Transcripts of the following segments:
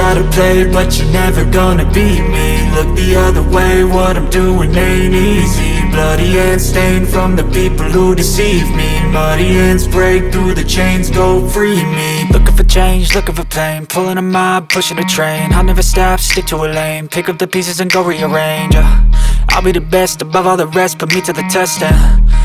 try to play it, but you're never gonna beat me. Look the other way, what I'm doing ain't easy. Bloody hands stained from the people who deceive me. Muddy hands break through the chains, go free me. Looking for change, looking for pain, pulling a mob, pushing a train. I'll never stop, stick to a lane, pick up the pieces and go rearrange. I'll be the best above all the rest, put me to the test and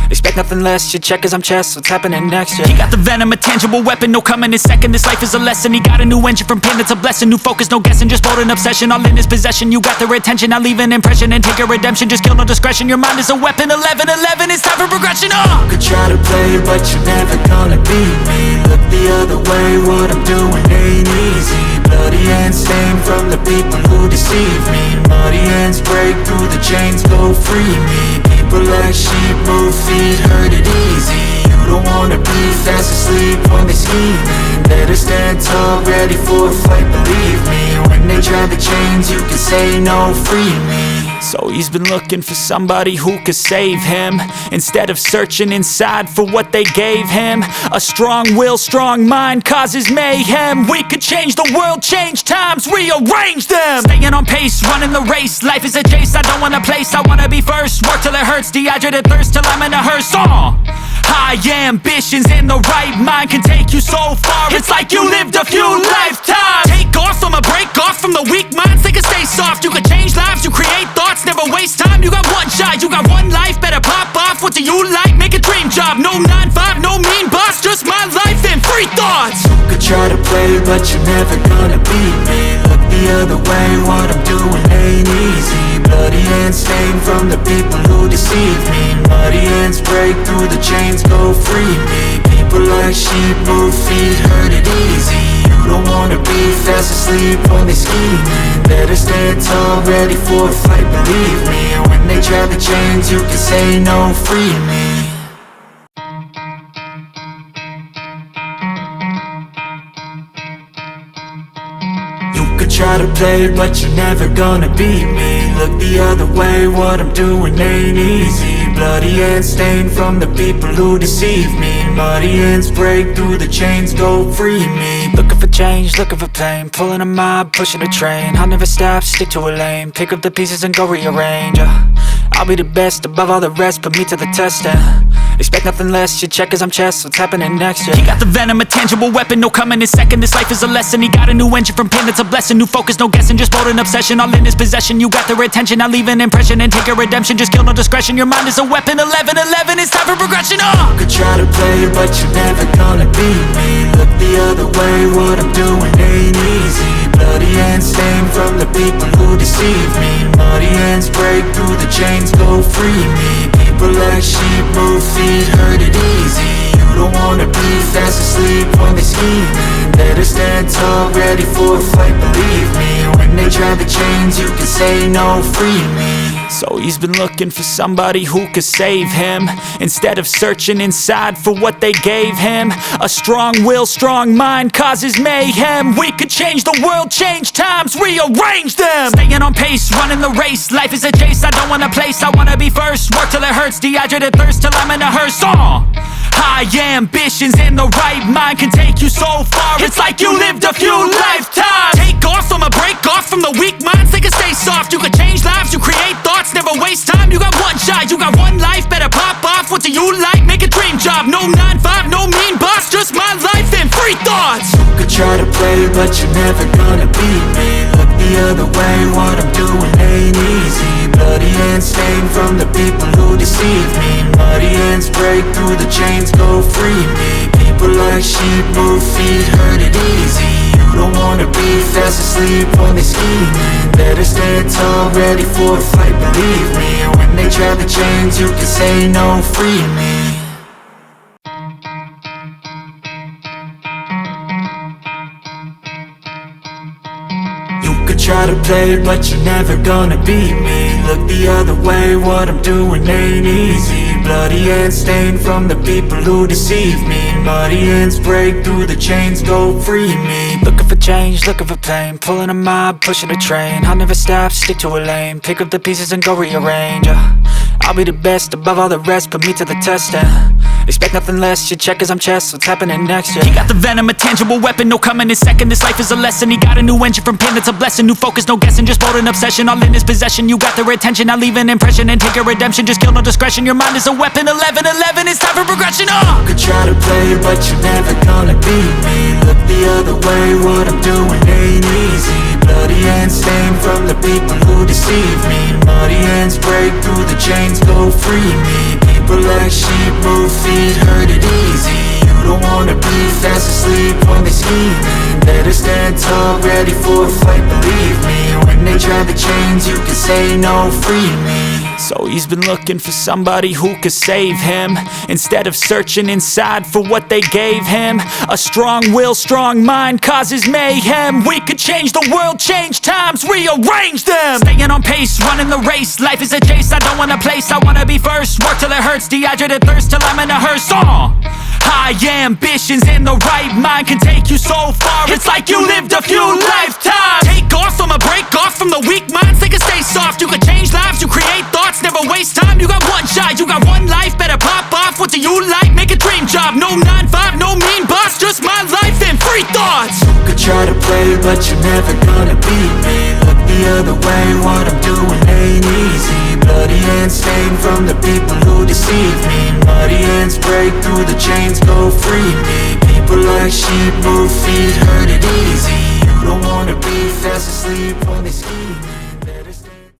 expect nothing less, you check as I'm chess, what's happening next, yeah. He got the venom, a tangible weapon, no coming in second. This life is a lesson, he got a new engine from pain, it's a blessing. New focus, no guessing, just bold and obsession, all in his possession. You got their attention, I'll leave an impression and take your redemption. Just kill, no discretion, your mind is a weapon. 11-11, it's time for progression, You could try to play it, but you're never gonna beat me. Look the other way, what I'm doing ain't easy. Bloody hands stained from the people who deceive me. Muddy hands break through the chains, go free me. People like sheep move feet, hurt it easy. You don't wanna be fast asleep when they scheming. Better stand tall, ready for a fight, believe me. When they try the chains, you can say no, free me. So he's been looking for somebody who could save him, instead of searching inside for what they gave him. A strong will, strong mind causes mayhem. We could change the world, change times, rearrange them. Staying on pace, running the race. Life is a chase, I don't want a place, I wanna be first. Work till it hurts, dehydrated thirst till I'm in a hearse. High ambitions and the right mind can take you so far. It's like you lived a few lifetimes. Take off, I'ma break off from the weak minds. They can stay soft, you can change lives, you create thoughts. Never waste time, you got one shot, you got one life. Better pop off, what do you like? Make a dream job, no 9-5, no mean boss. Just my life and free thoughts. You could try to play it, but you're never gonna beat me. Look the other way, what I'm doing ain't easy. Bloody hands stained from the people who deceive me. Muddy hands break through the chains, go free me. People like sheep move feet, hurt it easy. You don't wanna be fast asleep when they scheming. Better stand tall, ready for a fight, believe me. When they try the chains, you can say no, free me. Try to play it, but you're never gonna beat me. Look the other way, what I'm doing ain't easy. Bloody hands stained from the people who deceive me. Muddy hands break through the chains, go free me. Looking for change, looking for pain, pulling a mob, pushing a train. I'll never stop, stick to a lane, pick up the pieces and go rearrange. I'll be the best above all the rest, put me to the test and expect nothing less, you check as I'm chess, what's happening next, yeah. He got the venom, a tangible weapon, no coming in second. This life is a lesson, he got a new engine from pain, it's a blessing. New focus, no guessing, just bold and obsession, all in his possession. You got their attention, I'll leave an impression and take your redemption. Just kill, no discretion, your mind is a weapon. 11-11, it's time for progression, You could try to play it, but you're never gonna beat me. Look the other way, what I'm doing ain't easy. Bloody hands stained from the people who deceive me. Muddy hands break through the chains, go free me. People like sheep move feet, hurt it easy. You don't wanna be fast asleep when they scheming. Better stand tall, ready for a fight, believe me. When they try the chains, you can say no, free me. So he's been looking for somebody who could save him, instead of searching inside for what they gave him. A strong will, strong mind causes mayhem. We could change the world, change times, rearrange them. Staying on pace, running the race. Life is a chase, I don't want a place, I wanna be first. Work till it hurts, dehydrated thirst till I'm in a hearse. High ambitions and the right mind can take you so far. It's like you lived a few lifetimes. Take off, I'ma break off from the weak minds. They can stay soft, you can change lives, you create thoughts. Never waste time, you got one shot, you got one life. Better pop off, what do you like? Make a dream job, no 9-5, no mean boss. Just my life and free thoughts. You could try to play it, but you're never gonna beat me. Look the other way, what I'm doing ain't easy. Bloody hands stained from the people who deceive me. Muddy hands break through the chains, go free me. People like sheep move feet, hurt it easy. You don't wanna be fast asleep when they scheming. Better stand tall, ready for a fight, believe me. When they try the chains, you can say no, free me. Try to play it, but you're never gonna beat me. Look the other way, what I'm doing ain't easy. Bloody hands stained from the people who deceive me. Muddy hands break through the chains, go free me. Looking for change, looking for pain, pulling a mob, pushing a train. I'll never stop, stick to a lane, pick up the pieces and go rearrange. I'll be the best above all the rest, put me to the test and Expect nothing less, you check as I'm chess, what's happening next, yeah. He got the venom, a tangible weapon, no coming in second. This life is a lesson, he got a new engine from pain, that's a blessing. New focus, no guessing, just bold and obsession, all in his possession. You got their attention, I'll leave an impression and take a redemption. Just kill no discretion, your mind is a weapon. 11-11, it's time for progression, You could try to play, but you're never gonna beat me. Look the other way, what I'm doing ain't easy. Bloody hands stained from the people who deceive me. Muddy hands break through the chains, go free me. People like sheep, move feet, hurt it easy. You don't wanna be fast asleep when they scheming. Better stand tall, ready for a fight, believe me. When they try the chains, you can say no, free me. So he's been looking for somebody who could save him, instead of searching inside for what they gave him. A strong will, strong mind causes mayhem. We could change the world, change times, rearrange them. Staying on pace, running the race. Life is a chase, I don't want a place, I wanna be first. Work till it hurts, dehydrated thirst till I'm in a hearse. High ambitions in the right mind can take you so far. It's like you lived a few lifetimes. Take off from a break off from the weak minds. They can stay soft. You can change lives, you create thoughts, never waste time. You got one shot, you got one life. Better pop off. What do you like? Make a dream job. No 9-5, no mean boss. Just my life and free thoughts. You could try to play, but you're never gonna beat me. Look the other way, what I'm doing ain't easy. Bloody hands stained from the people who deceive me. Muddy hands break through the chains, go free me. People like sheep, move feet, hurt it easy. You don't wanna be fast asleep when they scheme.